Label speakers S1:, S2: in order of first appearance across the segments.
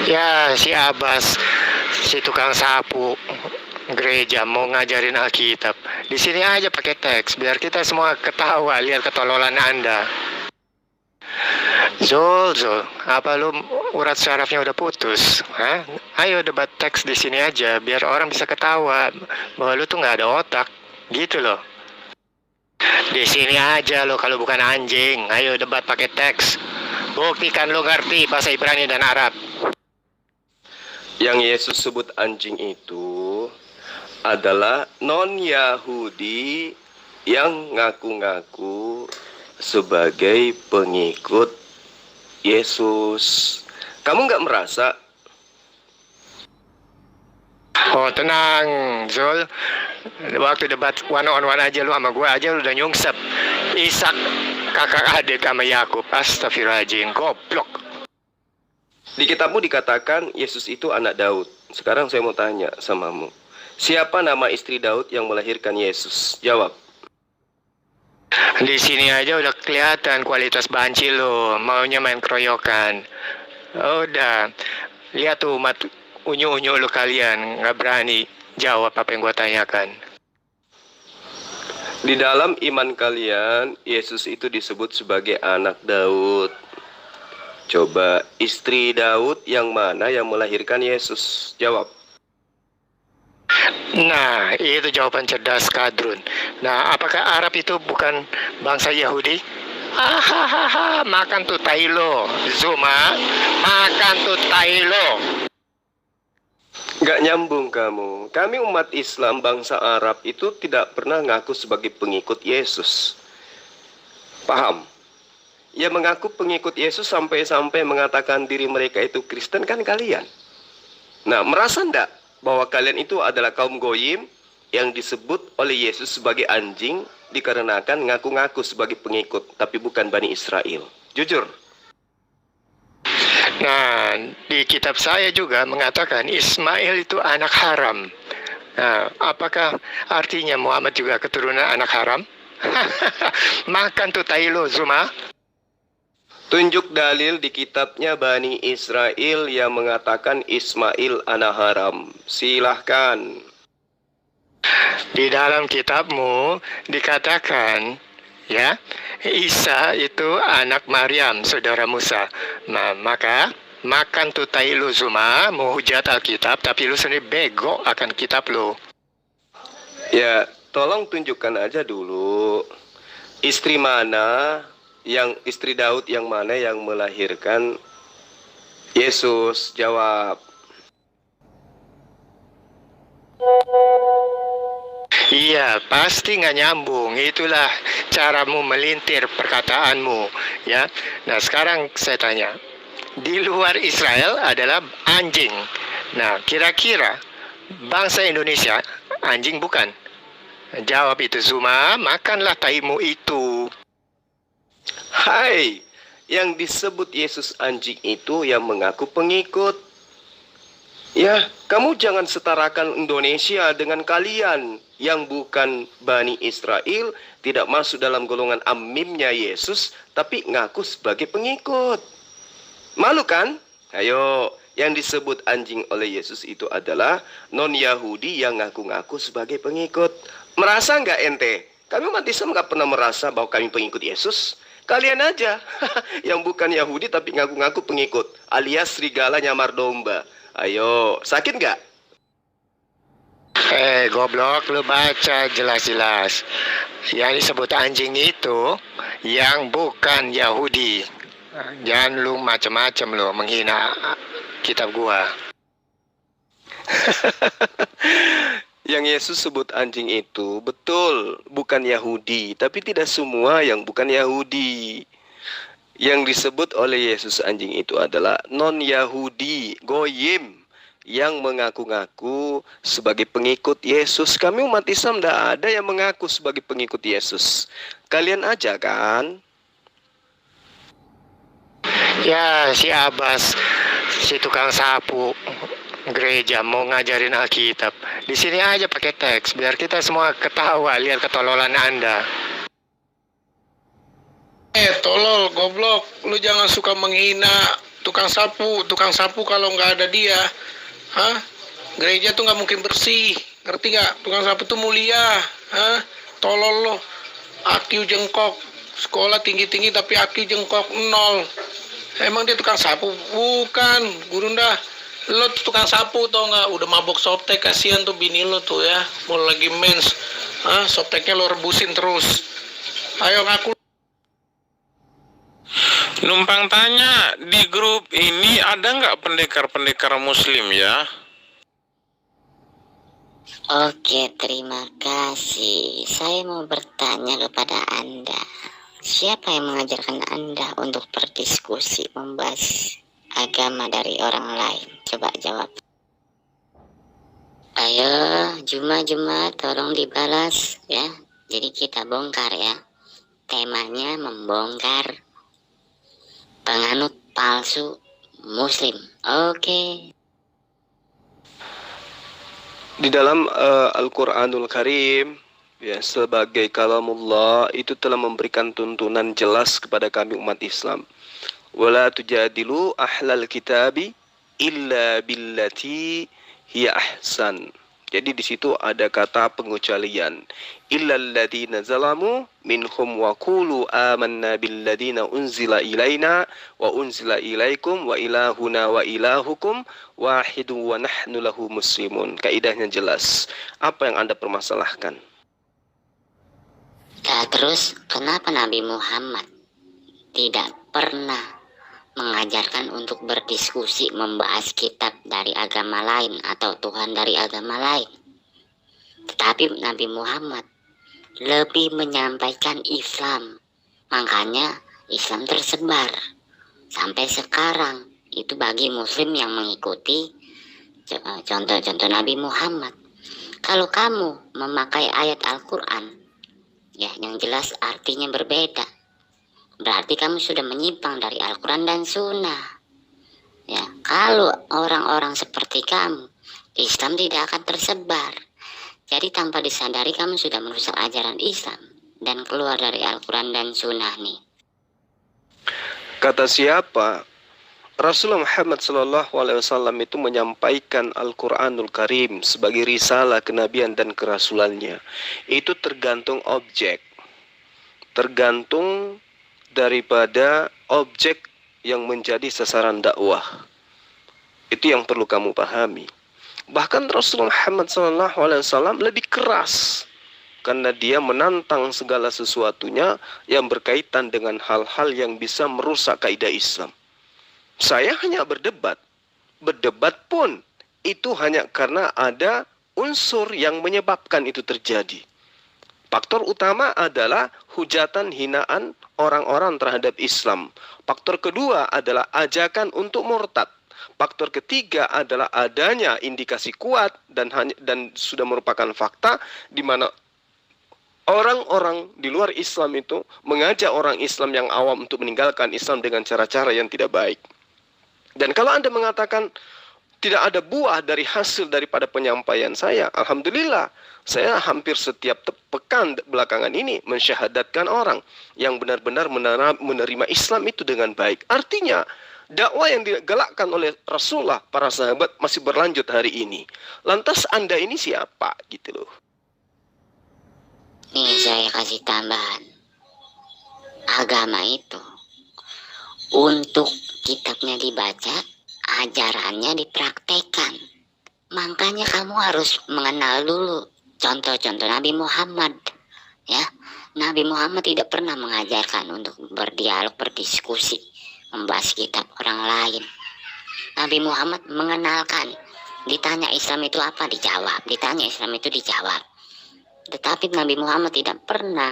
S1: Ya, si Abbas, si tukang sapu gereja mau ngajarin Alkitab. Di sini aja pakai teks, biar kita semua ketawa lihat ketololan Anda. Zul, apa lu urat syarafnya udah putus? Hah? Ayo debat teks di sini aja, biar orang bisa ketawa bahwa lu tuh nggak ada otak, gitu loh. Di sini aja lo kalau bukan anjing. Ayo debat pakai teks. Buktikan lo ngerti bahasa Ibrani dan Arab.
S2: Yang Yesus sebut anjing itu adalah non-Yahudi yang ngaku-ngaku sebagai pengikut Yesus. Kamu nggak merasa?
S1: Oh tenang Zul. Waktu debat one on one aja lu sama gue aja lu udah nyungsep. Ishak kakak adik sama Yakub. Astagfirullahaladzim, goblok.
S2: Di kitabmu dikatakan Yesus itu anak Daud. Sekarang saya mau tanya samamu. Siapa nama istri Daud yang melahirkan Yesus? Jawab.
S1: Di sini aja udah kelihatan kualitas banci lo. Maunya main keroyokan. Udah. Lihat tuh umat unyu-unyu lo kalian. Nggak berani jawab apa yang gue tanyakan.
S2: Di dalam iman kalian, Yesus itu disebut sebagai anak Daud. Coba, istri Daud yang mana yang melahirkan Yesus? Jawab.
S1: Nah, itu jawaban cerdas Kadrun. Nah, apakah Arab itu bukan bangsa Yahudi? Hahaha, makan tuh tai lo, Zuma. Makan tuh tai lo.
S2: Gak nyambung kamu. Kami umat Islam bangsa Arab itu tidak pernah ngaku sebagai pengikut Yesus. Paham? Ya mengaku pengikut Yesus sampai-sampai mengatakan diri mereka itu Kristen kan kalian. Nah, merasa enggak bahwa kalian itu adalah kaum goyim yang disebut oleh Yesus sebagai anjing dikarenakan ngaku-ngaku sebagai pengikut, tapi bukan Bani Israel. Jujur.
S1: Nah, di kitab saya juga mengatakan Ismail itu anak haram. Nah, apakah artinya Muhammad juga keturunan anak haram? Makan tuh tai lo, Zuma.
S2: Tunjuk dalil di kitabnya Bani Israel yang mengatakan Ismail anak haram. Silahkan.
S1: Di dalam kitabmu dikatakan, ya, Isa itu anak Maryam, saudara Musa. Nah, maka makan tuh tai lu Zuma, mau hujat Alkitab, tapi lu sendiri bego akan kitab lu.
S2: Ya, tolong tunjukkan aja dulu. Istri mana yang istri Daud yang mana yang melahirkan Yesus? Jawab.
S1: Iya, pasti nggak nyambung. Itulah caramu melintir perkataanmu, ya. Nah, sekarang saya tanya, di luar Israel adalah anjing. Nah, kira-kira bangsa Indonesia anjing bukan? Jawab itu Zuma, makanlah taimu itu.
S2: Hai, yang disebut Yesus anjing itu yang mengaku pengikut. Ya, kamu jangan setarakan Indonesia dengan kalian yang bukan Bani Israel, tidak masuk dalam golongan amimnya Yesus, tapi ngaku sebagai pengikut. Malu kan? Ayo, yang disebut anjing oleh Yesus itu adalah non-Yahudi yang ngaku-ngaku sebagai pengikut. Merasa nggak ente? Kami umat Islam nggak pernah merasa bahwa kami pengikut Yesus. Kalian aja yang bukan Yahudi tapi ngaku-ngaku pengikut, alias serigala nyamar domba. Ayo, sakit nggak?
S1: Goblok, lu baca jelas-jelas. Yang disebut anjing itu yang bukan Yahudi. Jangan lu macem-macem lu menghina kitab gua.
S2: Yang Yesus sebut anjing itu betul bukan Yahudi, tapi tidak semua yang bukan Yahudi. Yang disebut oleh Yesus anjing itu adalah non-Yahudi, goyim, yang mengaku-ngaku sebagai pengikut Yesus. Kami umat Islam tidak ada yang mengaku sebagai pengikut Yesus. Kalian aja kan?
S1: Ya, si Abbas, si tukang sapu gereja mau ngajarin Alkitab. Di sini aja pakai teks, biar kita semua ketawa lihat ketololan Anda.
S3: Tolol, goblok, lu jangan suka menghina Tukang sapu kalau nggak ada dia, gereja tuh nggak mungkin bersih, ngerti nggak? Tukang sapu tuh mulia, tolol lo, IQ jengkok, sekolah tinggi-tinggi tapi IQ jengkok nol. Emang dia tukang sapu? Bukan, Gurunda. Lo tuh tukang sapu tau nggak? Udah mabok softtek, kasihan tuh bini lo tuh ya, mau lagi mens, softteknya lo rebusin terus. Ayo ngaku.
S4: Numpang tanya, di grup ini ada nggak pendekar-pendekar muslim ya?
S5: Oke, terima kasih. Saya mau bertanya kepada Anda. Siapa yang mengajarkan Anda untuk berdiskusi, membahas agama dari orang lain? Coba jawab. Ayo, Juma, tolong dibalas ya. Jadi kita bongkar ya. Temanya membongkar penganut palsu muslim. Oke.
S2: Di dalam Al-Quranul Karim, ya, sebagai kalamullah, itu telah memberikan tuntunan jelas kepada kami umat Islam. Wala tujadilu ahlal kitabi illa billati hiya ahsan. Jadi di situ ada kata pengecualian. Illal ladzina zalamu minhum wa qulu amanna billadzina unzila ilaina wa unzila ilaikum wa ilahuna wa ilahukum wahidun wa nahnu lahu muslimun. Kaidahnya jelas. Apa yang Anda permasalahkan?
S5: Nah, terus kenapa Nabi Muhammad tidak pernah mengajarkan untuk berdiskusi membahas kitab dari agama lain atau Tuhan dari agama lain? Tetapi Nabi Muhammad lebih menyampaikan Islam. Makanya Islam tersebar sampai sekarang. Itu bagi muslim yang mengikuti contoh-contoh Nabi Muhammad. Kalau kamu memakai ayat Al-Quran, ya, yang jelas artinya berbeda, berarti kamu sudah menyimpang dari Al-Quran dan Sunnah. Ya, kalau orang-orang seperti kamu, Islam tidak akan tersebar. Jadi tanpa disadari kamu sudah merusak ajaran Islam dan keluar dari Al-Quran dan Sunnah nih.
S2: Kata siapa? Rasulullah Muhammad SAW itu menyampaikan Al-Quranul Karim sebagai risalah kenabian dan kerasulannya. Itu tergantung objek, tergantung daripada objek yang menjadi sasaran dakwah. Itu yang perlu kamu pahami. Bahkan Rasulullah Muhammad SAW lebih keras karena dia menantang segala sesuatunya yang berkaitan dengan hal-hal yang bisa merusak kaidah Islam. Saya hanya berdebat. Berdebat pun itu hanya karena ada unsur yang menyebabkan itu terjadi. Faktor utama adalah hujatan, hinaan orang-orang terhadap Islam. Faktor kedua adalah ajakan untuk murtad. Faktor ketiga adalah adanya indikasi kuat dan sudah merupakan fakta di mana orang-orang di luar Islam itu mengajak orang Islam yang awam untuk meninggalkan Islam dengan cara-cara yang tidak baik. Dan kalau Anda mengatakan tidak ada buah dari hasil daripada penyampaian saya, alhamdulillah, saya hampir setiap pekan belakangan ini mensyahadatkan orang yang benar-benar menerima Islam itu dengan baik. Artinya, dakwah yang digalakkan oleh Rasulullah, para sahabat masih berlanjut hari ini. Lantas Anda ini siapa? Gitu loh.
S5: Nih saya kasih tambahan. Agama itu untuk kitabnya dibaca, ajarannya dipraktekkan. Makanya kamu harus mengenal dulu contoh-contoh Nabi Muhammad. Ya, Nabi Muhammad tidak pernah mengajarkan untuk berdialog, berdiskusi, membahas kitab orang lain. Nabi Muhammad mengenalkan. Ditanya Islam itu apa? Dijawab. Ditanya Islam itu dijawab. Tetapi Nabi Muhammad tidak pernah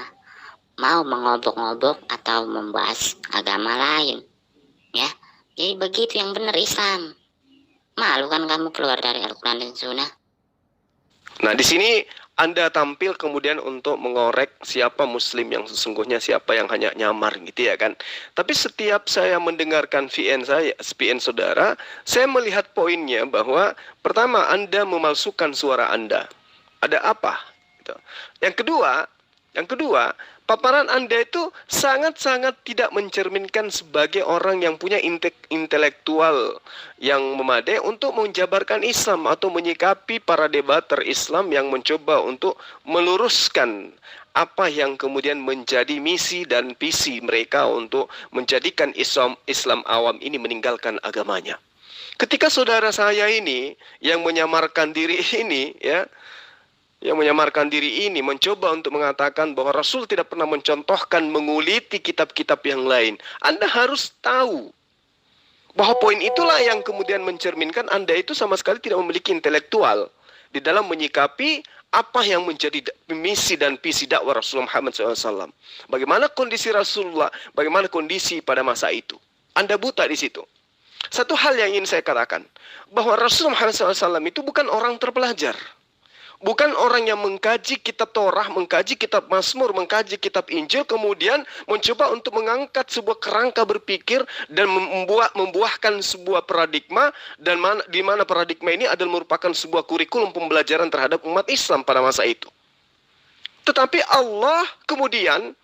S5: mau mengobok-ngobok atau membahas agama lain. Ya, jadi begitu yang benar Islam. Malu kan kamu keluar dari Al-Quran dan Sunnah?
S2: Nah, di sini Anda tampil kemudian untuk mengorek siapa muslim yang sesungguhnya, siapa yang hanya nyamar gitu ya kan. Tapi setiap saya mendengarkan VN saudara, saya melihat poinnya bahwa pertama Anda memalsukan suara Anda. Ada apa? Gitu. Yang kedua, Yang kedua, paparan Anda itu sangat-sangat tidak mencerminkan sebagai orang yang punya intelektual yang memadai untuk menjabarkan Islam atau menyikapi para debater Islam yang mencoba untuk meluruskan apa yang kemudian menjadi misi dan visi mereka untuk menjadikan Islam awam ini meninggalkan agamanya. Ketika saudara saya ini yang menyamarkan diri ini, mencoba untuk mengatakan bahwa Rasul tidak pernah mencontohkan menguliti kitab-kitab yang lain. Anda harus tahu bahwa poin itulah yang kemudian mencerminkan Anda itu sama sekali tidak memiliki intelektual di dalam menyikapi apa yang menjadi misi dan visi dakwah Rasulullah Muhammad SAW. Bagaimana kondisi Rasulullah, bagaimana kondisi pada masa itu. Anda buta di situ. Satu hal yang ingin saya katakan, bahwa Rasulullah Muhammad SAW itu bukan orang terpelajar. Bukan orang yang mengkaji kitab Torah, mengkaji kitab Mazmur, mengkaji kitab Injil, kemudian mencoba untuk mengangkat sebuah kerangka berpikir dan membuahkan sebuah paradigma, dan di mana paradigma ini adalah merupakan sebuah kurikulum pembelajaran terhadap umat Islam pada masa itu. Tetapi Allah kemudian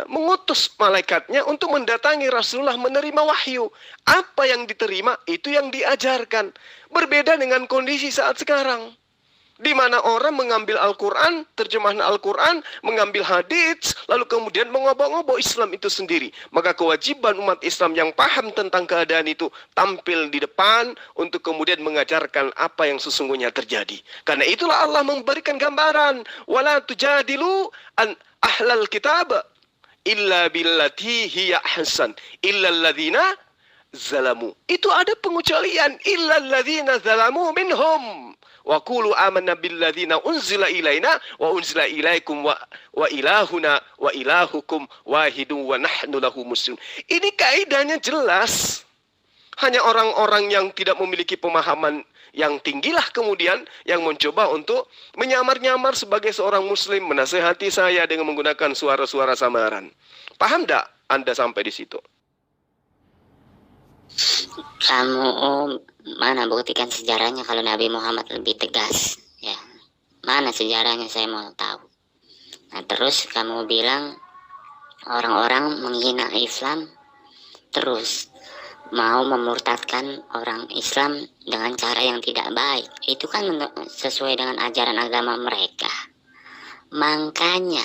S2: mengutus malaikatnya untuk mendatangi Rasulullah menerima wahyu. Apa yang diterima, itu yang diajarkan. Berbeda dengan kondisi saat sekarang, di mana orang mengambil Al-Quran, terjemahan Al-Quran, mengambil hadits, lalu kemudian mengobok-ngobok Islam itu sendiri. Maka kewajiban umat Islam yang paham tentang keadaan itu tampil di depan untuk kemudian mengajarkan apa yang sesungguhnya terjadi. Karena itulah Allah memberikan gambaran, wala tujadilu an ahlal kitab illa billati hiya ahsan illa alladhina zalamu. Itu ada pengecualian, illa alladhina zalamu minhum. Wa qulu amanna billadzina unzila ilaina wa unzila ilaikum wa ilahuna wa ilahukum wahidun wa nahnu lahu muslimun. Ini kaidahnya jelas. Hanya orang-orang yang tidak memiliki pemahaman yang tinggilah kemudian yang mencoba untuk menyamar-nyamar sebagai seorang muslim, menasehati saya dengan menggunakan suara-suara samaran. Paham enggak Anda sampai di situ?
S5: Kamu mana buktikan sejarahnya kalau Nabi Muhammad lebih tegas, ya? Mana sejarahnya, saya mau tahu. Nah, terus kamu bilang orang-orang menghina Islam, terus mau memurtadkan orang Islam dengan cara yang tidak baik. Itu kan sesuai dengan ajaran agama mereka. Makanya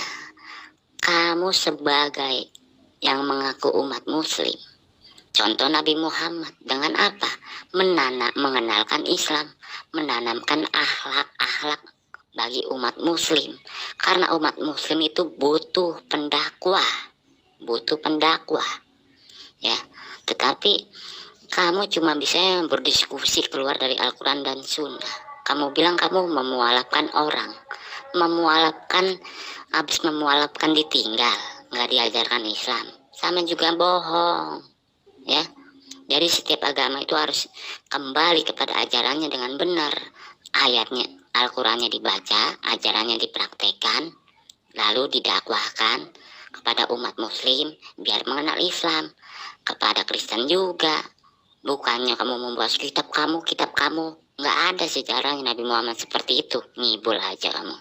S5: kamu sebagai yang mengaku umat muslim, contoh Nabi Muhammad dengan apa? Mengenalkan Islam, menanamkan akhlak-akhlak bagi umat muslim. Karena umat muslim itu butuh pendakwah. Ya, tetapi kamu cuma bisa berdiskusi keluar dari Al-Quran dan Sunnah. Kamu bilang kamu memualafkan orang. Habis memualafkan ditinggal, nggak diajarkan Islam. Sama juga bohong. Ya, jadi setiap agama itu harus kembali kepada ajarannya dengan benar. Ayatnya, Al-Qurannya dibaca, ajarannya dipraktekkan, lalu didakwahkan kepada umat muslim biar mengenal Islam. Kepada Kristen juga. Bukannya kamu membuat kitab kamu. Nggak ada sejarahnya Nabi Muhammad seperti itu. Ngibul aja kamu.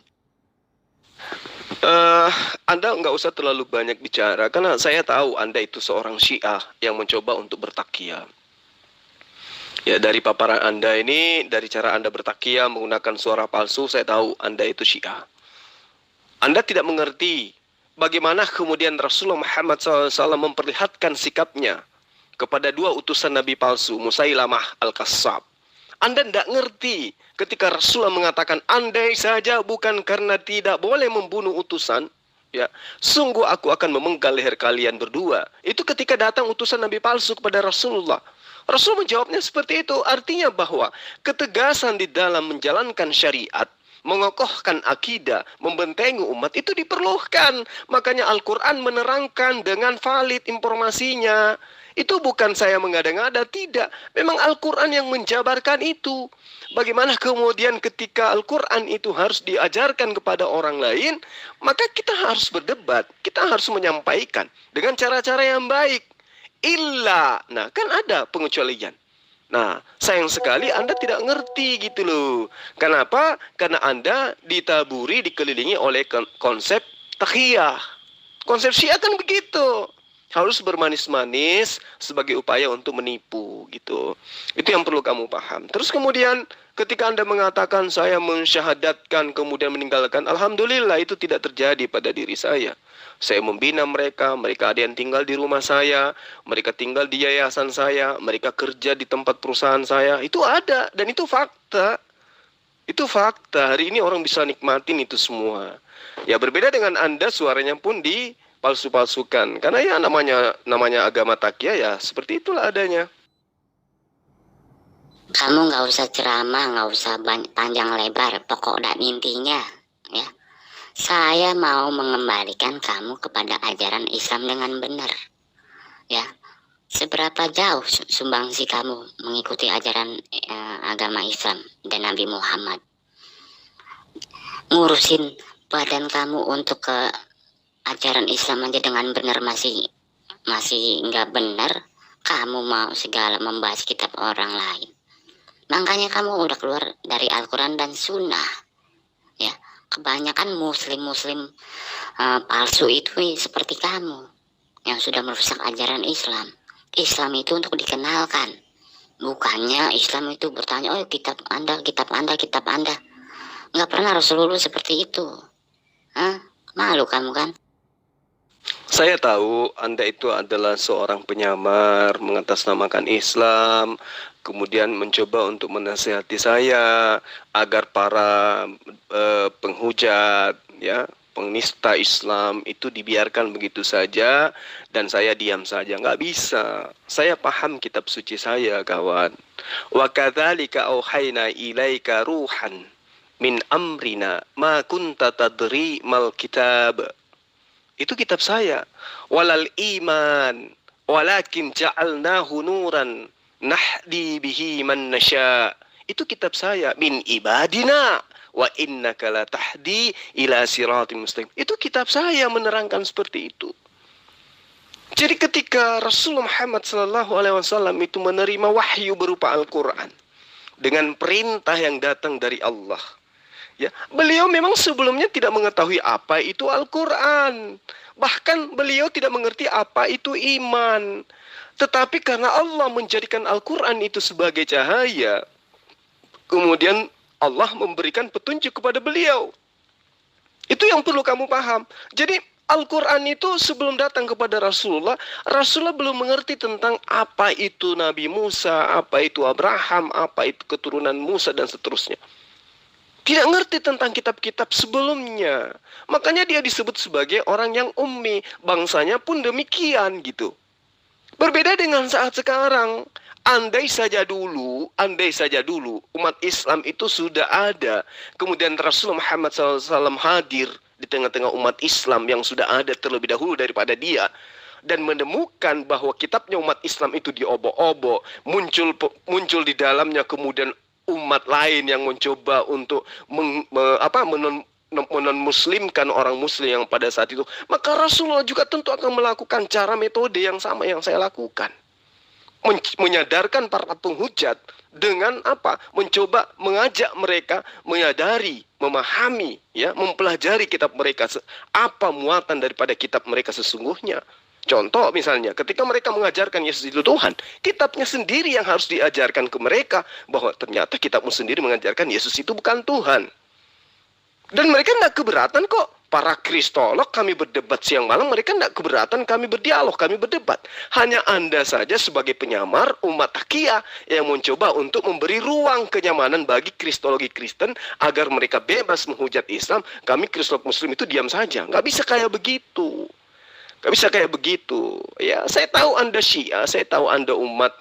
S2: Anda nggak usah terlalu banyak bicara, karena saya tahu Anda itu seorang Syiah yang mencoba untuk bertakia. Ya, dari paparan Anda ini, dari cara Anda bertakia menggunakan suara palsu, saya tahu Anda itu Syiah. Anda tidak mengerti bagaimana kemudian Rasulullah Muhammad SAW memperlihatkan sikapnya kepada dua utusan Nabi palsu, Musailamah Al-Kazzab. Anda tidak ngerti ketika Rasulullah mengatakan, andai saja bukan karena tidak boleh membunuh utusan, ya, sungguh aku akan memenggal leher kalian berdua. Itu ketika datang utusan Nabi palsu kepada Rasulullah. Rasul menjawabnya seperti itu. Artinya bahwa ketegasan di dalam menjalankan syariat, mengokohkan akidah, membentengi umat itu diperlukan. Makanya Al-Quran menerangkan dengan valid informasinya. Itu bukan saya mengada-ngada, tidak. Memang Al-Quran yang menjabarkan itu. Bagaimana kemudian ketika Al-Quran itu harus diajarkan kepada orang lain, maka kita harus berdebat, kita harus menyampaikan dengan cara-cara yang baik. Nah kan ada pengecualian. Nah, sayang sekali Anda tidak ngerti gitu loh. Kenapa? Karena Anda ditaburi, dikelilingi oleh konsep takhiyah. Konsep Syiah kan begitu. Harus bermanis-manis sebagai upaya untuk menipu gitu. Itu yang perlu kamu paham. Terus kemudian ketika Anda mengatakan saya mensyahadatkan kemudian meninggalkan, alhamdulillah itu tidak terjadi pada diri saya. Saya membina mereka, mereka ada yang tinggal di rumah saya, mereka tinggal di yayasan saya, mereka kerja di tempat perusahaan saya. Itu ada dan itu fakta. Itu fakta. Hari ini orang bisa nikmatin itu semua. Ya berbeda dengan Anda, suaranya pun dipalsu-palsukan. Karena ya namanya agama takia ya seperti itulah adanya.
S5: Kamu nggak usah ceramah, nggak usah panjang lebar, pokok dan intinya, ya. Saya mau mengembalikan kamu kepada ajaran Islam dengan benar, ya. Seberapa jauh sumbangsi kamu mengikuti ajaran agama Islam dan Nabi Muhammad? Ngurusin badan kamu untuk ke ajaran Islam aja dengan benar masih nggak benar. Kamu mau segala membahas kitab orang lain. Makanya kamu udah keluar dari Al-Quran dan Sunnah, ya. Kebanyakan muslim palsu itu seperti kamu yang sudah merusak ajaran Islam. Islam itu untuk dikenalkan, bukannya Islam itu bertanya, oh kitab anda. Nggak pernah Rasulullah seperti itu. Malu kamu kan?
S2: Saya tahu Anda itu adalah seorang penyamar, mengatasnamakan Islam, kemudian mencoba untuk menasihati saya agar para penghujat, ya, penista Islam itu dibiarkan begitu saja dan saya diam saja. Nggak bisa. Saya paham kitab suci saya, kawan. Wa kadzalika auhayna ilaika ruhan min amrina ma kunta tadri mal kitab. Itu kitab saya. Walal iman walakin ja'alnahu nuran nahdi bihi man nasya. Itu kitab saya. Min ibadina wa innaka la tahdi ila siratim mustaqim. Itu kitab saya menerangkan seperti itu. Jadi ketika Rasulullah Muhammad SAW itu menerima wahyu berupa Al-Quran dengan perintah yang datang dari Allah, ya, beliau memang sebelumnya tidak mengetahui apa itu Al-Quran. Bahkan beliau tidak mengerti apa itu iman. Tetapi karena Allah menjadikan Al-Quran itu sebagai cahaya, kemudian Allah memberikan petunjuk kepada beliau. Itu yang perlu kamu paham. Jadi Al-Quran itu sebelum datang kepada Rasulullah, Rasulullah belum mengerti tentang apa itu Nabi Musa, apa itu Abraham, apa itu keturunan Musa dan seterusnya. Tidak ngerti tentang kitab-kitab sebelumnya. Makanya dia disebut sebagai orang yang ummi. Bangsanya pun demikian gitu. Berbeda dengan saat sekarang. Andai saja dulu umat Islam itu sudah ada. Kemudian Rasulullah Muhammad SAW hadir di tengah-tengah umat Islam yang sudah ada terlebih dahulu daripada dia. Dan menemukan bahwa kitabnya umat Islam itu diobok-obok. Muncul di dalamnya kemudian umat lain yang mencoba untuk menonmuslimkan orang muslim yang pada saat itu, maka Rasulullah juga tentu akan melakukan cara metode yang sama yang saya lakukan. Menyadarkan para penghujat dengan apa? Mencoba mengajak mereka menyadari, memahami, ya, mempelajari kitab mereka, apa muatan daripada kitab mereka sesungguhnya. Contoh misalnya, ketika mereka mengajarkan Yesus itu Tuhan, kitabnya sendiri yang harus diajarkan ke mereka bahwa ternyata kitabmu sendiri mengajarkan Yesus itu bukan Tuhan. Dan mereka tidak keberatan kok. Para kristolog kami berdebat siang malam, mereka tidak keberatan kami berdialog, kami berdebat. Hanya Anda saja sebagai penyamar umat takia yang mencoba untuk memberi ruang kenyamanan bagi kristologi Kristen agar mereka bebas menghujat Islam. Kami kristolog muslim itu diam saja. Nggak bisa kayak begitu. Gak bisa kayak begitu. Ya, saya tahu Anda Syiah, saya tahu Anda umat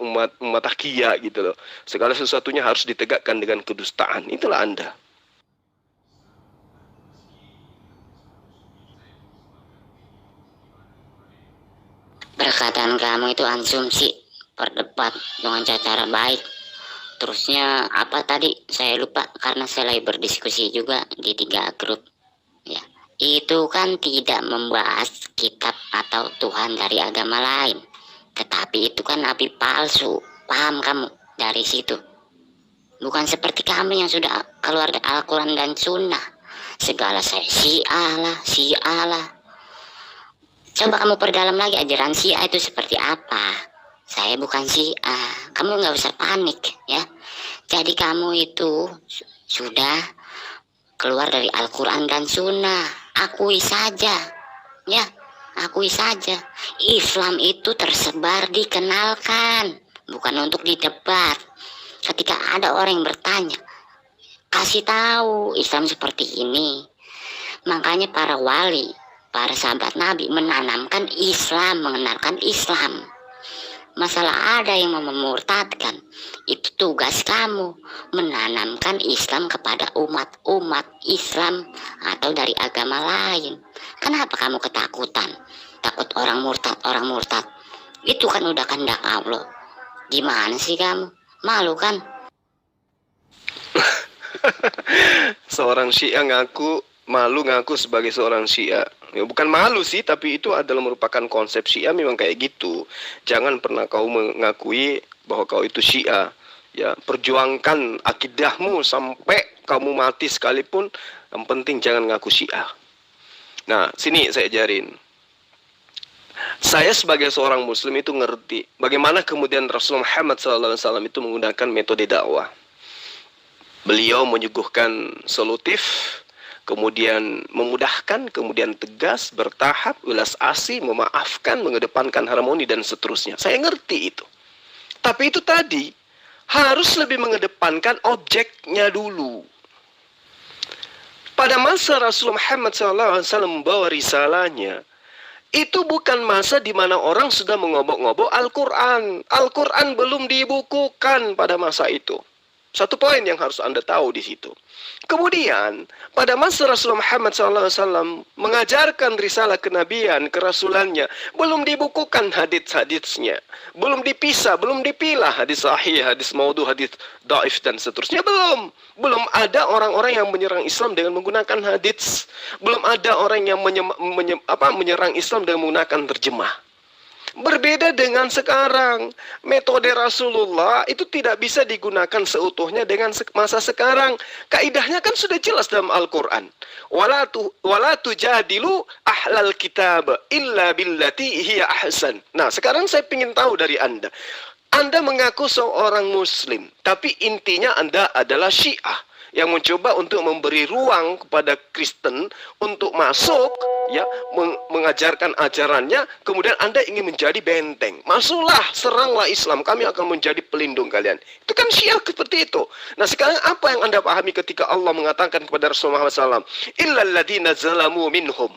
S2: takia gitu loh. Segala sesuatunya harus ditegakkan dengan kedustaan. Itulah Anda.
S5: Perkataan kamu itu asumsi, berdebat dengan cara baik. Terusnya apa tadi? Saya lupa karena saya lagi berdiskusi juga di 3 grup. Ya. Itu kan tidak membahas kitab atau Tuhan dari agama lain. Tetapi itu kan nabi palsu. Paham kamu dari situ? Bukan seperti kami yang sudah keluar dari Al-Quran dan Sunnah. segala saya Syiah lah. Coba kamu perdalam lagi ajaran Syiah itu seperti apa. Saya bukan Syiah, kamu nggak usah panik ya. Jadi kamu itu sudah keluar dari Al-Quran dan Sunnah. Akui saja ya, akui saja. Islam itu tersebar, dikenalkan, bukan untuk didebat. Ketika ada orang yang bertanya, kasih tahu Islam seperti ini. Makanya para wali, para sahabat Nabi menanamkan Islam, mengenalkan Islam. Masalah ada yang memurtadkan, itu tugas kamu menanamkan Islam kepada umat Islam atau dari agama lain. Kenapa kamu ketakutan? Takut orang murtad. Itu kan udah kehendak Allah. Gimana sih kamu? Malu kan?
S2: Seorang Syiah malu ngaku sebagai seorang Syiah. Ya, bukan malu sih, tapi itu adalah merupakan konsep Syiah, memang kayak gitu. Jangan pernah kau mengakui bahwa kau itu Syiah. Ya, perjuangkan akidahmu sampai kamu mati sekalipun. Yang penting jangan ngaku Syiah. Nah, sini saya ajarin. Saya sebagai seorang Muslim itu ngerti bagaimana kemudian Rasulullah Muhammad SAW itu menggunakan metode dakwah. Beliau menyuguhkan solutif, kemudian memudahkan, kemudian tegas, bertahap, ulas asih, memaafkan, mengedepankan harmoni, dan seterusnya. Saya ngerti itu. Tapi itu tadi, harus lebih mengedepankan objeknya dulu. Pada masa Rasulullah Muhammad SAW membawa risalahnya, itu bukan masa di mana orang sudah mengobok-ngobok Al-Quran. Al-Quran belum dibukukan pada masa itu. Satu poin yang harus Anda tahu di situ. Kemudian, pada masa Rasulullah Muhammad SAW mengajarkan risalah kenabian, kerasulannya, belum dibukukan hadits-haditsnya. Belum dipisah, belum dipilah hadis sahih, hadis maudhu, hadis daif, dan seterusnya. Belum ada orang-orang yang menyerang Islam dengan menggunakan hadits. Belum ada orang yang menyerang Islam dengan menggunakan terjemah. Berbeda dengan sekarang, metode Rasulullah itu tidak bisa digunakan seutuhnya dengan masa sekarang. Kaidahnya kan sudah jelas dalam Al-Quran. Wala tujadilu ahlal kitab illa billati hiya ahsan. Nah, sekarang saya ingin tahu dari Anda. Anda mengaku seorang Muslim, tapi intinya Anda adalah Syiah yang mencoba untuk memberi ruang kepada Kristen untuk masuk, ya, mengajarkan ajarannya. Kemudian Anda ingin menjadi benteng. Masuklah, seranglah Islam, kami akan menjadi pelindung kalian. Itu kan Syiah seperti itu. Nah, sekarang apa yang Anda pahami ketika Allah mengatakan kepada Rasulullah SAW, illal ladzina zalamu minhum.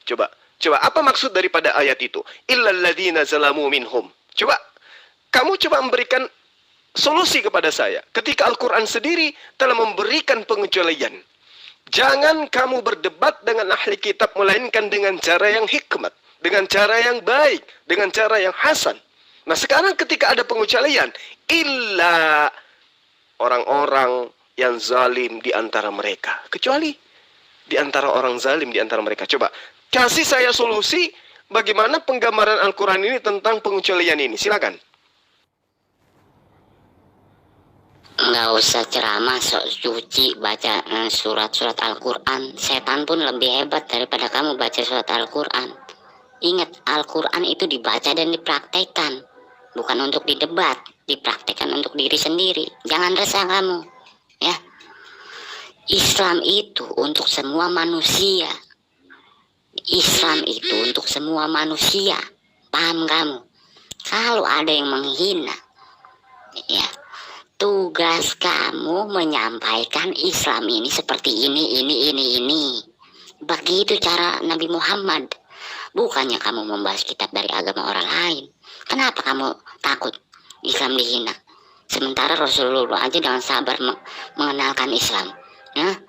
S2: Coba apa maksud daripada ayat itu? Illal ladzina zalamu minhum. Kamu coba memberikan solusi kepada saya. Ketika Al-Quran sendiri telah memberikan pengecualian. Jangan kamu berdebat dengan ahli kitab, melainkan dengan cara yang hikmat, dengan cara yang baik, dengan cara yang hasan. Nah, sekarang ketika ada pengecualian, illa orang-orang yang zalim di antara mereka. Kecuali di antara orang zalim di antara mereka. Coba, kasih saya solusi bagaimana penggambaran Al-Quran ini tentang pengecualian ini. Silakan.
S5: Nggak usah ceramah sok suci baca surat-surat Al-Quran. Setan pun lebih hebat daripada kamu baca surat Al-Quran. Ingat, Al-Quran itu dibaca dan dipraktekkan, bukan untuk didebat, dipraktekkan untuk diri sendiri. Jangan resah kamu, ya. Islam itu untuk semua manusia. Islam itu untuk semua manusia. Paham kamu? Kalau ada yang menghina, ya, tugas kamu menyampaikan Islam ini seperti ini. Begitu cara Nabi Muhammad. Bukannya kamu membahas kitab dari agama orang lain. Kenapa kamu takut Islam dihina? Sementara Rasulullah aja dengan sabar mengenalkan Islam. Ya?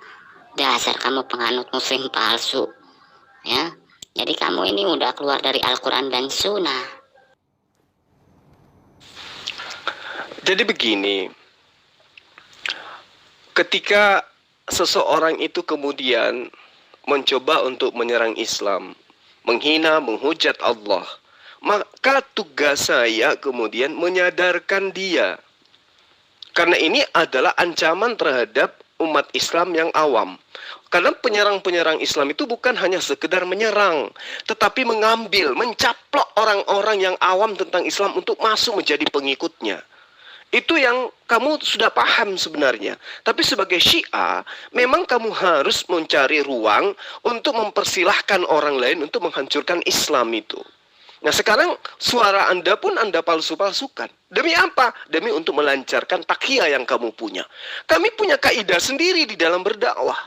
S5: Dasar kamu penganut muslim palsu. Ya? Jadi kamu ini udah keluar dari Al-Quran dan Sunnah.
S2: Jadi begini. Ketika seseorang itu kemudian mencoba untuk menyerang Islam, menghina, menghujat Allah, maka tugas saya kemudian menyadarkan dia. Karena ini adalah ancaman terhadap umat Islam yang awam. Karena penyerang-penyerang Islam itu bukan hanya sekedar menyerang, tetapi mengambil, mencaplok orang-orang yang awam tentang Islam untuk masuk menjadi pengikutnya. Itu yang kamu sudah paham sebenarnya. Tapi sebagai Syiah, memang kamu harus mencari ruang untuk mempersilahkan orang lain untuk menghancurkan Islam itu. Nah sekarang suara Anda pun Anda palsu-palsukan. Demi apa? Demi untuk melancarkan takhiyah yang kamu punya. Kami punya kaidah sendiri di dalam berdakwah.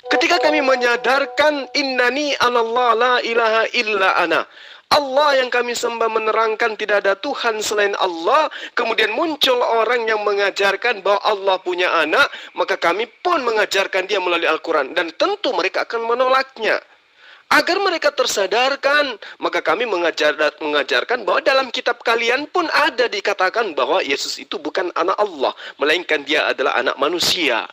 S2: Ketika kami menyadarkan innani anallah la ilaha illa ana, Allah yang kami sembah menerangkan tidak ada Tuhan selain Allah, kemudian muncul orang yang mengajarkan bahwa Allah punya anak, maka kami pun mengajarkan dia melalui Al-Quran, dan tentu mereka akan menolaknya. Agar mereka tersadarkan, maka kami mengajarkan bahwa dalam kitab kalian pun ada dikatakan bahwa Yesus itu bukan anak Allah, melainkan dia adalah anak manusia.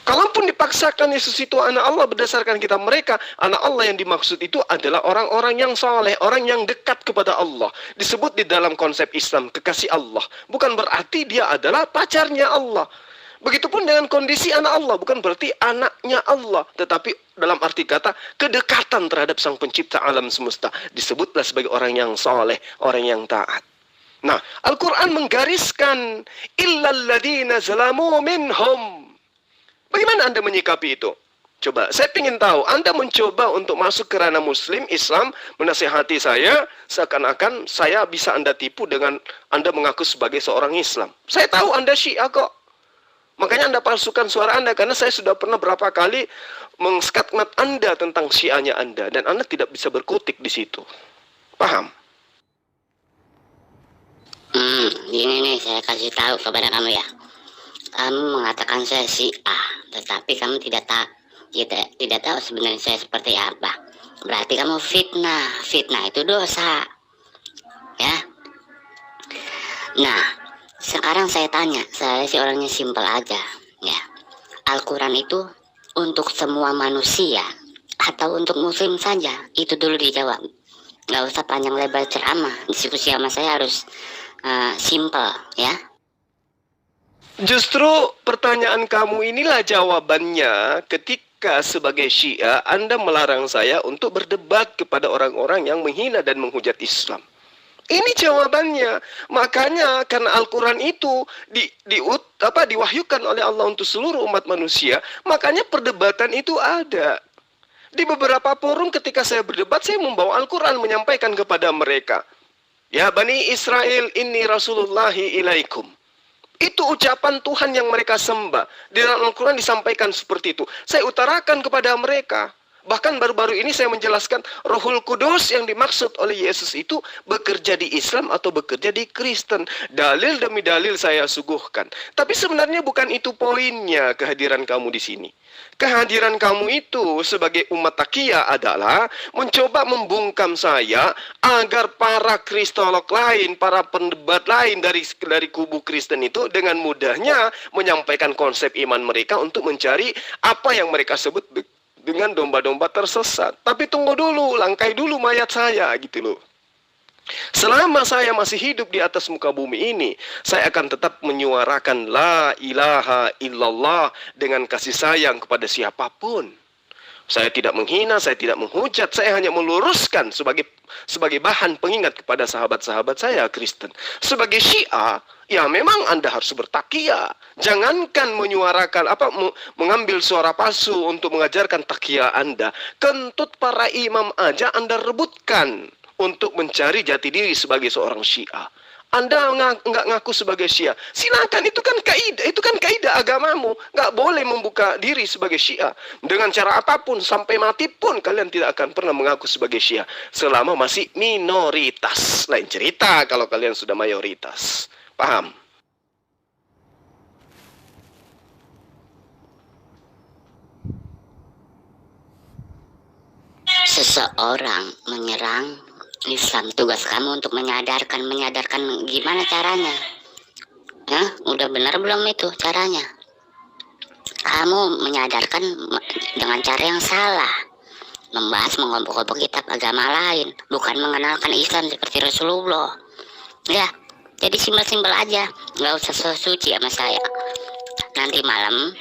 S2: Kalaupun dipaksakan Yesus itu anak Allah berdasarkan kitab mereka, anak Allah yang dimaksud itu adalah orang-orang yang saleh, orang yang dekat kepada Allah. Disebut di dalam konsep Islam kekasih Allah. Bukan berarti dia adalah pacarnya Allah. Begitupun dengan kondisi anak Allah, bukan berarti anaknya Allah, tetapi dalam arti kata kedekatan terhadap Sang Pencipta alam semesta. Disebutlah sebagai orang yang saleh, orang yang taat. Nah, Al-Quran menggariskan illal ladzina zalamu minhum. Bagaimana Anda menyikapi itu? Coba, saya ingin tahu, Anda mencoba untuk masuk ke ranah Muslim, Islam, menasihati saya, seakan-akan saya bisa Anda tipu dengan Anda mengaku sebagai seorang Islam. Saya tahu Anda Syiah kok. Makanya Anda palsukan suara Anda, karena saya sudah pernah berapa kali mengskatmat Anda tentang Syiahnya Anda, dan Anda tidak bisa berkutik di situ. Paham?
S5: Gini nih, saya kasih tahu kepada kamu ya. Kamu mengatakan saya Syiah, tetapi kamu tidak tahu sebenarnya saya seperti apa. Berarti kamu fitnah. Fitnah itu dosa. Ya. Nah, sekarang saya tanya, saya sih orangnya simpel aja, ya. Al-Quran itu untuk semua manusia atau untuk muslim saja? Itu dulu dijawab. Nggak usah panjang lebar ceramah. Diskusi sama saya harus simpel, ya.
S2: Justru pertanyaan kamu inilah jawabannya ketika sebagai Syiah Anda melarang saya untuk berdebat kepada orang-orang yang menghina dan menghujat Islam. Ini jawabannya. Makanya karena Al-Quran itu diwahyukan oleh Allah untuk seluruh umat manusia, makanya perdebatan itu ada. Di beberapa forum ketika saya berdebat, saya membawa Al-Quran menyampaikan kepada mereka. Ya Bani Israel, inni Rasulullahi ilaikum. Itu ucapan Tuhan yang mereka sembah. Di dalam Al-Quran disampaikan seperti itu. Saya utarakan kepada mereka. Bahkan baru-baru ini saya menjelaskan Rohul Kudus yang dimaksud oleh Yesus itu bekerja di Islam atau bekerja di Kristen. Dalil demi dalil saya suguhkan. Tapi sebenarnya bukan itu poinnya kehadiran kamu di sini. Kehadiran kamu itu sebagai umat takia adalah mencoba membungkam saya agar para kristolog lain, para pendebat lain dari kubu Kristen itu dengan mudahnya menyampaikan konsep iman mereka untuk mencari apa yang mereka sebut dengan domba-domba tersesat. Tapi tunggu dulu, langkai dulu mayat saya gitu loh. Selama saya masih hidup di atas muka bumi ini, saya akan tetap menyuarakan la ilaha illallah dengan kasih sayang kepada siapapun. Saya tidak menghina, saya tidak menghujat, saya hanya meluruskan sebagai bahan pengingat kepada sahabat-sahabat saya Kristen. Sebagai Syiah, ya memang Anda harus bertakia. Jangankan menyuarakan mengambil suara palsu untuk mengajarkan takia Anda. Kentut para imam aja Anda rebutkan untuk mencari jati diri sebagai seorang Syiah. Anda nggak ngaku sebagai Syiah, silakan, itu kan kaidah agamamu. Nggak boleh membuka diri sebagai Syiah dengan cara apapun, sampai mati pun kalian tidak akan pernah mengaku sebagai Syiah selama masih minoritas. Lain cerita kalau kalian sudah mayoritas. Paham?
S5: Seseorang menyerang Islam, tugas kamu untuk menyadarkan gimana caranya. Udah benar belum itu caranya? Kamu menyadarkan dengan cara yang salah, membahas mengompok-ompok kitab agama lain, bukan mengenalkan Islam seperti Rasulullah. Ya, jadi simpel-simpel aja, nggak usah so suci sama saya. Nanti malam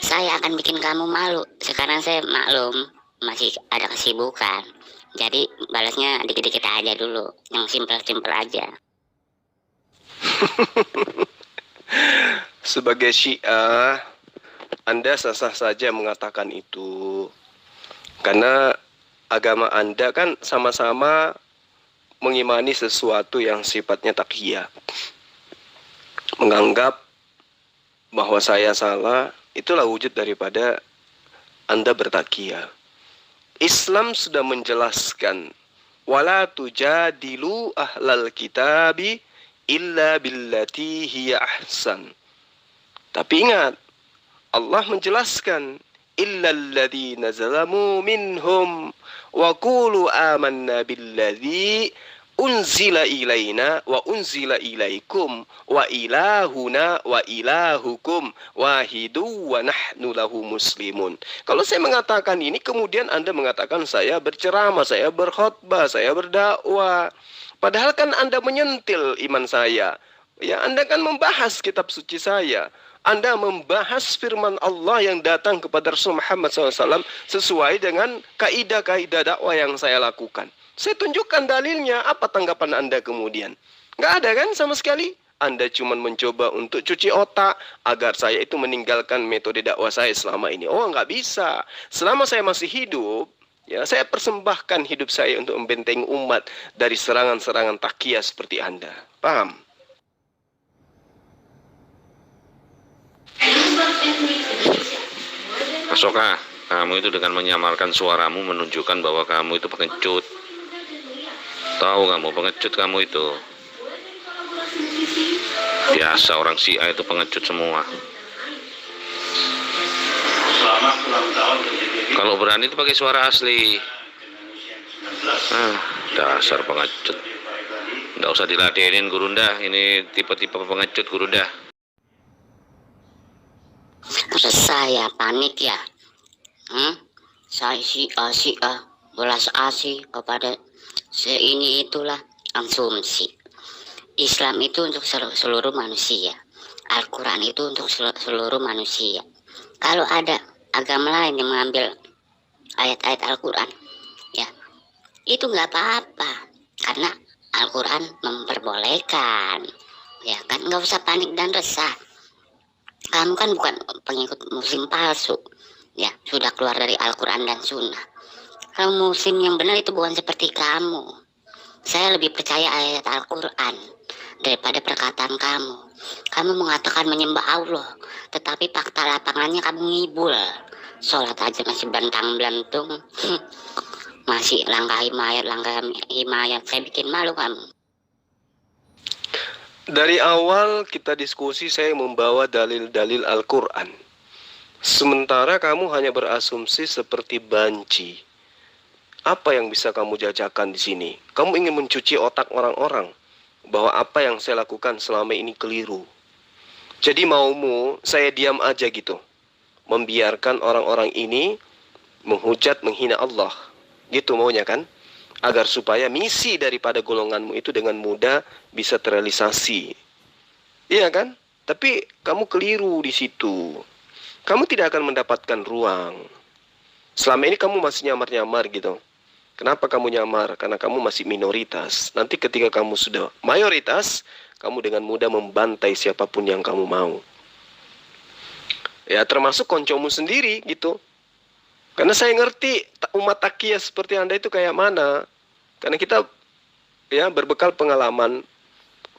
S5: saya akan bikin kamu malu. Sekarang saya maklum masih ada kesibukan. Jadi balasnya dikit-dikit aja dulu, yang simpel-simpel aja.
S2: Sebagai Syiah, Anda sah-sah saja mengatakan itu. Karena agama Anda kan sama-sama mengimani sesuatu yang sifatnya takhiyah. Menganggap bahwa saya salah, itulah wujud daripada Anda bertakhiyah. Islam sudah menjelaskan, wala tujadilu ahlal kitabi illa billati hiya ahsan. Tapi ingat, Allah menjelaskan, illal ladzina zalamu minhum wa qulu amanna billadzi unzila ilaina wa unzila ilaikum wa ilahuna wa ilahukum wahidu wa nahnu lahu muslimun. Kalau saya mengatakan ini, kemudian Anda mengatakan saya berceramah, saya berkhutbah, saya berdakwah. Padahal kan Anda menyentil iman saya. Ya, Anda kan membahas kitab suci saya. Anda membahas firman Allah yang datang kepada Rasul Muhammad SAW sesuai dengan kaidah-kaidah dakwah yang saya lakukan. Saya tunjukkan dalilnya, apa tanggapan Anda kemudian? Nggak ada kan sama sekali? Anda cuma mencoba untuk cuci otak agar saya itu meninggalkan metode dakwah saya selama ini. Oh, nggak bisa. Selama saya masih hidup, ya, saya persembahkan hidup saya untuk membentengi umat dari serangan-serangan takhiyah seperti Anda. Paham?
S6: Asoka, kamu itu dengan menyamarkan suaramu menunjukkan bahwa kamu itu pengecut. Tahu kamu, pengecut kamu itu. Biasa orang Syiah itu pengecut semua. Kalau berani itu pakai suara asli. Dasar pengecut. Nggak usah diladenin Gurunda. Ini tipe-tipe pengecut Gurunda.
S5: Saya panik ya. Saya Syiah belas asih kepada seini itulah asumsi. Islam itu untuk seluruh manusia. Al-Quran itu untuk seluruh manusia. Kalau ada agama lain yang mengambil ayat-ayat Al-Quran, ya itu nggak apa-apa, karena Al-Quran memperbolehkan. Ya kan, nggak usah panik dan resah. Kamu kan bukan pengikut muslim palsu. Ya, sudah keluar dari Al-Quran dan Sunnah. Kalau muslim yang benar itu bukan seperti kamu. Saya lebih percaya ayat Al-Quran daripada perkataan kamu. Kamu mengatakan menyembah Allah, tetapi fakta lapangannya kamu ngibul. Sholat aja masih bentang-belantung. Masih langkah himayat. Saya bikin malu kamu.
S2: Dari awal kita diskusi, saya membawa dalil-dalil Al-Quran. Sementara kamu hanya berasumsi seperti banci. Apa yang bisa kamu jajakan di sini? Kamu ingin mencuci otak orang-orang bahwa apa yang saya lakukan selama ini keliru. Jadi maumu saya diam aja gitu, membiarkan orang-orang ini menghujat, menghina Allah. Gitu maunya kan? Agar supaya misi daripada golonganmu itu dengan mudah bisa terrealisasi. Iya kan? Tapi kamu keliru di situ. Kamu tidak akan mendapatkan ruang. Selama ini kamu masih nyamar-nyamar gitu. Kenapa kamu nyamar? Karena kamu masih minoritas. Nanti ketika kamu sudah mayoritas, kamu dengan mudah membantai siapapun yang kamu mau. Ya, termasuk koncomu sendiri gitu. Karena saya ngerti umat takhiyah seperti Anda itu kayak mana. Karena kita ya berbekal pengalaman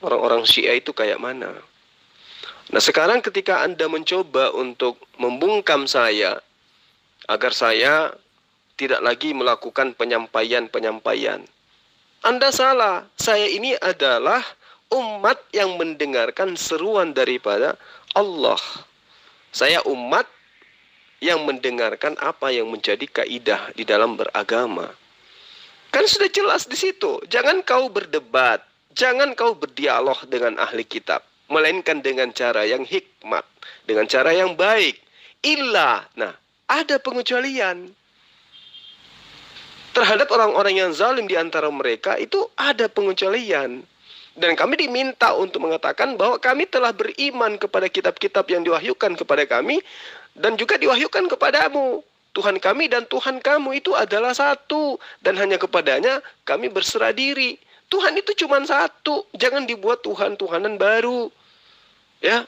S2: orang-orang Syiah itu kayak mana. Nah, sekarang ketika Anda mencoba untuk membungkam saya agar saya tidak lagi melakukan penyampaian-penyampaian, Anda salah. Saya ini adalah umat yang mendengarkan seruan daripada Allah. Saya umat yang mendengarkan apa yang menjadi kaidah di dalam beragama. Kan sudah jelas di situ. Jangan kau berdebat, jangan kau berdialog dengan ahli kitab, melainkan dengan cara yang hikmat, dengan cara yang baik. Nah, ada pengecualian. Terhadap orang-orang yang zalim di antara mereka itu ada pengecualian. Dan kami diminta untuk mengatakan bahwa kami telah beriman kepada kitab-kitab yang diwahyukan kepada kami Dan juga diwahyukan kepadamu. Tuhan kami dan Tuhan kamu itu adalah satu. Dan hanya kepadanya kami berserah diri. Tuhan itu cuma satu. Jangan dibuat Tuhan-Tuhanan baru. Ya.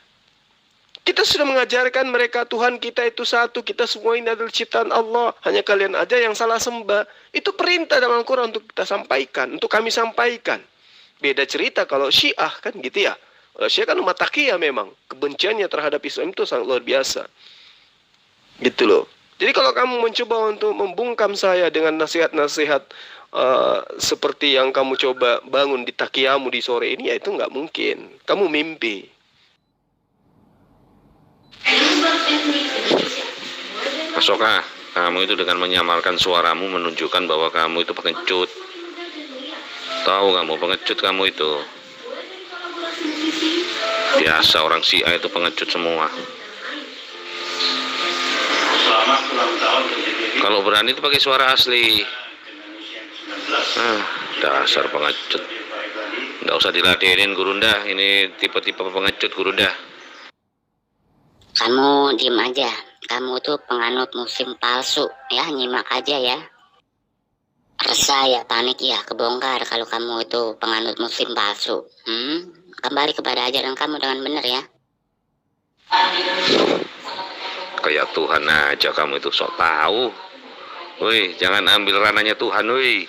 S2: Kita sudah mengajarkan mereka Tuhan kita itu satu. Kita semua ini adalah ciptaan Allah. Hanya kalian aja yang salah sembah. Itu perintah dalam Al-Quran untuk kita sampaikan. Untuk kami sampaikan. Beda cerita kalau Syiah kan gitu ya. Kalau Syiah kan umat taqiyah memang. Kebenciannya terhadap Islam itu sangat luar biasa. Gitu loh. Jadi kalau kamu mencoba untuk membungkam saya dengan nasihat-nasihat seperti yang kamu coba bangun di takiyamu di sore ini, ya itu nggak mungkin. Kamu mimpi.
S6: Asoka, kamu itu dengan menyamarkan suaramu menunjukkan bahwa kamu itu pengecut. Tahu kamu, pengecut kamu itu. Biasa orang Syiah itu pengecut semua. Kalau berani itu pakai suara asli. Dasar pengecut. Nggak usah diladenin Gurunda. Ini tipe-tipe pengecut Gurunda.
S5: Kamu diem aja. Kamu tuh penganut muslim palsu. Ya, nyimak aja ya. Resah ya, panik ya, kebongkar kalau kamu itu penganut muslim palsu. Kembali kepada ajaran kamu dengan benar ya.
S6: Kayak Tuhan aja kamu itu sok tahu. Woi, jangan ambil ranahnya Tuhan, woi.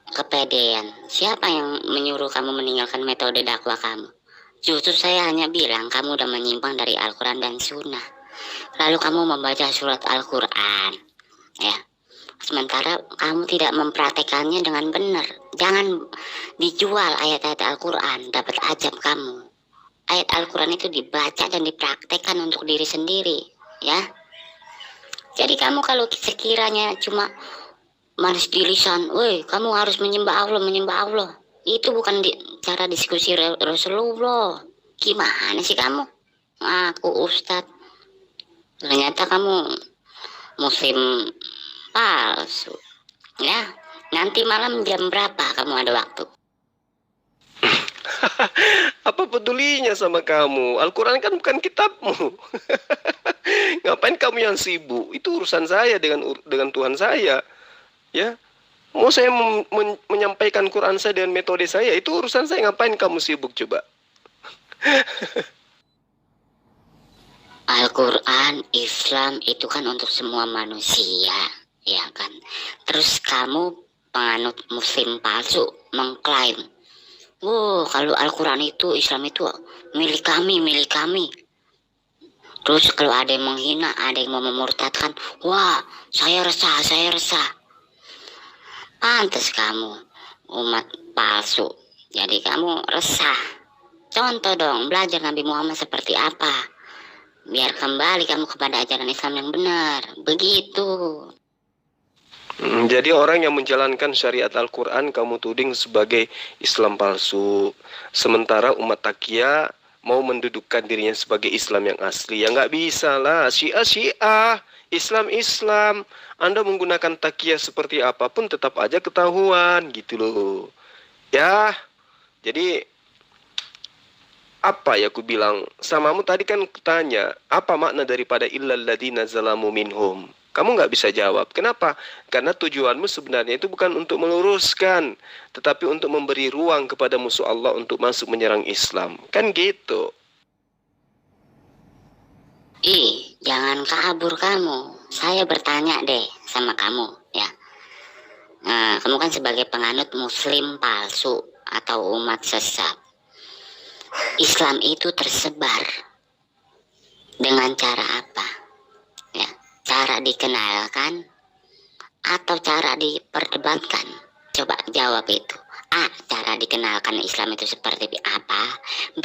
S5: Kepedean. Siapa yang menyuruh kamu meninggalkan metode dakwah kamu? Justru saya hanya bilang kamu udah menyimpang dari Al-Quran dan Sunnah. Lalu kamu membaca surat Al-Quran. Ya. Sementara kamu tidak mempraktekannya dengan benar. Jangan dijual ayat-ayat Al-Quran. Dapat ajab kamu. Ayat Al-Quran itu dibaca dan dipraktekkan untuk diri sendiri. Ya. Jadi kamu kalau sekiranya cuma manis di lisan, woi kamu harus menyembah Allah. Itu bukan cara diskusi Rasulullah. Gimana sih kamu? Aku Ustadz. Ternyata kamu muslim palsu. Ya, nanti malam jam berapa kamu ada waktu?
S2: Apa pedulinya sama kamu? Al-Quran kan bukan kitabmu. Ngapain kamu yang sibuk? Itu urusan saya dengan Tuhan saya. Ya. Mau saya menyampaikan Quran saya dengan metode saya, itu urusan saya. Ngapain kamu sibuk coba?
S5: Al-Quran, Islam itu kan untuk semua manusia, ya kan? Terus kamu penganut muslim palsu mengklaim, kalau Al-Quran itu, Islam itu milik kami. Terus kalau ada yang menghina, ada yang mau memurtadkan, wah saya resah. Pantes kamu umat palsu. Jadi kamu resah. Contoh dong, belajar Nabi Muhammad seperti apa. Biar kembali kamu kepada ajaran Islam yang benar. Begitu.
S2: Jadi orang yang menjalankan syariat Al-Quran kamu tuding sebagai Islam palsu. Sementara umat taqiyah mau mendudukkan dirinya sebagai Islam yang asli. Ya nggak bisa lah. Syiah. Islam. Anda menggunakan taqiyah seperti apapun tetap aja ketahuan gitu loh. Ya. Jadi apa ya aku bilang samamu tadi kan kutanya, apa makna daripada illal ladzina zalamu minhum? Kamu nggak bisa jawab. Kenapa? Karena tujuanmu sebenarnya itu bukan untuk meluruskan, tetapi untuk memberi ruang kepada musuh Allah untuk masuk menyerang Islam. Kan gitu.
S5: Jangan kabur kamu. Saya bertanya deh sama kamu ya. Kamu kan sebagai penganut muslim palsu atau umat sesat. Islam itu tersebar dengan cara apa? Ya, cara dikenalkan atau cara diperdebatkan? Coba jawab itu. A. Cara dikenalkan Islam itu seperti apa? B.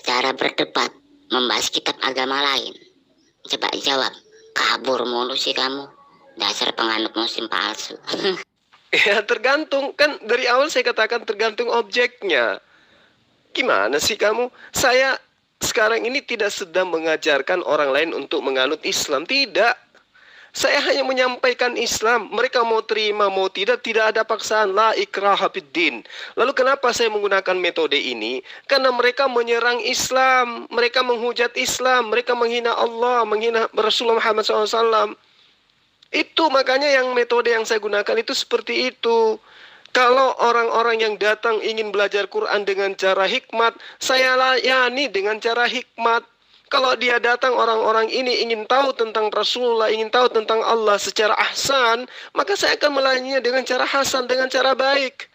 S5: Cara berdebat membahas kitab agama lain. Coba jawab. Kabur mulu sih kamu. Dasar penganut muslim palsu.
S2: Ya tergantung. Kan dari awal saya katakan tergantung objeknya. Gimana sih kamu? Saya sekarang ini tidak sedang mengajarkan orang lain untuk menganut Islam. Tidak. Saya hanya menyampaikan Islam. Mereka mau terima, mau tidak ada paksaan. La ikraha fiddin. Lalu kenapa saya menggunakan metode ini? Karena mereka menyerang Islam. Mereka menghujat Islam. Mereka menghina Allah, menghina Rasulullah Muhammad SAW. Itu makanya yang metode yang saya gunakan itu seperti itu. Kalau orang-orang yang datang ingin belajar Quran dengan cara hikmat, saya layani dengan cara hikmat. Kalau dia datang orang-orang ini ingin tahu tentang Rasulullah, ingin tahu tentang Allah secara ahsan, maka saya akan melayaninya dengan cara hasan, dengan cara baik.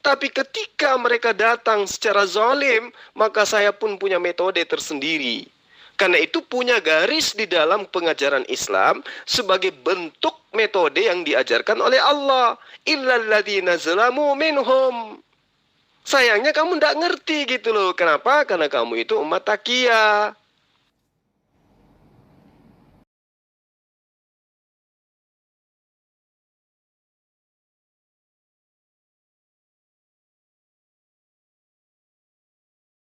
S2: Tapi ketika mereka datang secara zalim, maka saya pun punya metode tersendiri. Karena itu punya garis di dalam pengajaran Islam sebagai bentuk metode yang diajarkan oleh Allah. Illalladzina zalamu minhum. Sayangnya kamu tidak ngerti gitu loh. Kenapa? Karena kamu itu umat taqiyah.